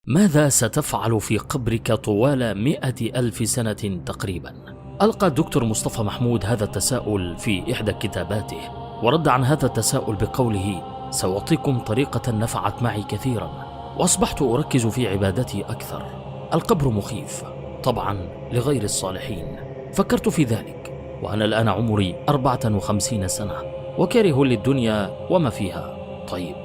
ماذا ستفعل في قبرك طوال 100,000 سنة تقريبا؟ ألقى الدكتور مصطفى محمود هذا التساؤل في إحدى كتاباته، ورد عن هذا التساؤل بقوله: سأعطيكم طريقة نفعت معي كثيرا، وأصبحت أركز في عبادتي أكثر. القبر مخيف طبعا لغير الصالحين، فكرت في ذلك وأنا الآن عمري 54 سنة وكاره للدنيا وما فيها. طيب،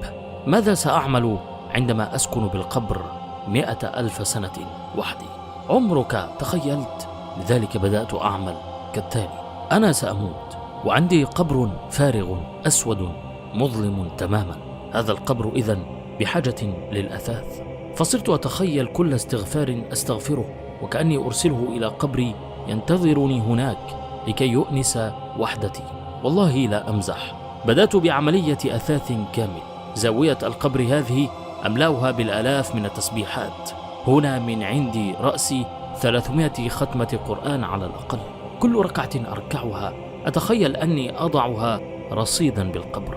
ماذا سأعمل عندما أسكن بالقبر 100,000 سنة وحدي؟ عمرك تخيلت؟ لذلك بدأت أعمل كالتالي: أنا سأموت وعندي قبر فارغ أسود مظلم تماما. هذا القبر إذن بحاجة للأثاث، فصرت أتخيل كل استغفار أستغفره وكأني أرسله إلى قبري ينتظرني هناك لكي يؤنس وحدتي. والله لا أمزح، بدأت بعملية أثاث كامل. زاوية القبر هذه أملأها بالآلاف من التسبيحات. هنا من عندي رأسي 300 ختمة قرآن على الأقل. كل ركعة أركعها أتخيل أني أضعها رصيدا بالقبر.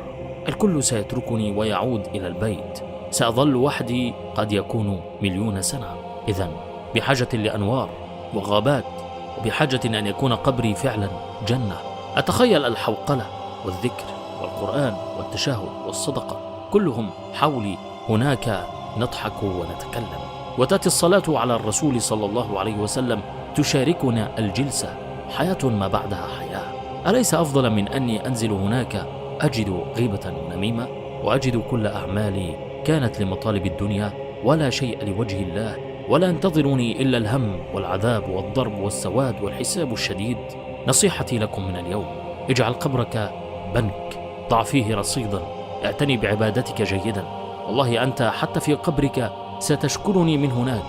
الكل سيتركني ويعود إلى البيت، سأظل وحدي قد يكون 1,000,000 سنة. إذن بحاجة لأنوار وغابات، وبحاجة أن يكون قبري فعلا جنة. أتخيل الحوقلة والذكر والقرآن والتشهد والصدقة كلهم حولي، هناك نضحك ونتكلم، وتأتي الصلاة على الرسول صلى الله عليه وسلم تشاركنا الجلسة. حياة ما بعدها حياة. أليس أفضل من أني أنزل هناك أجد غيبة ونميمة، وأجد كل أعمالي كانت لمطالب الدنيا ولا شيء لوجه الله، ولا ينتظرني إلا الهم والعذاب والضرب والسواد والحساب الشديد؟ نصيحتي لكم من اليوم: اجعل قبرك بنك، ضع فيه رصيدا، اعتني بعبادتك جيدا. والله أنت حتى في قبرك ستشكرني من هناك.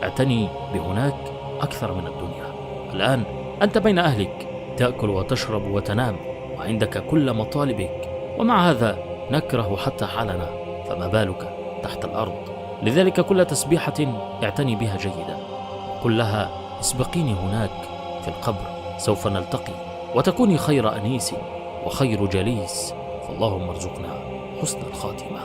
اعتني بهناك أكثر من الدنيا. الآن أنت بين أهلك، تأكل وتشرب وتنام، وعندك كل مطالبك، ومع هذا نكره حتى حالنا، فما بالك تحت الأرض؟ لذلك كل تسبيحة اعتني بها جيدا، قل لها: اسبقيني هناك في القبر، سوف نلتقي، وتكوني خير أنيس وخير جليس. فاللهم ارزقنا حسن الخاتمة.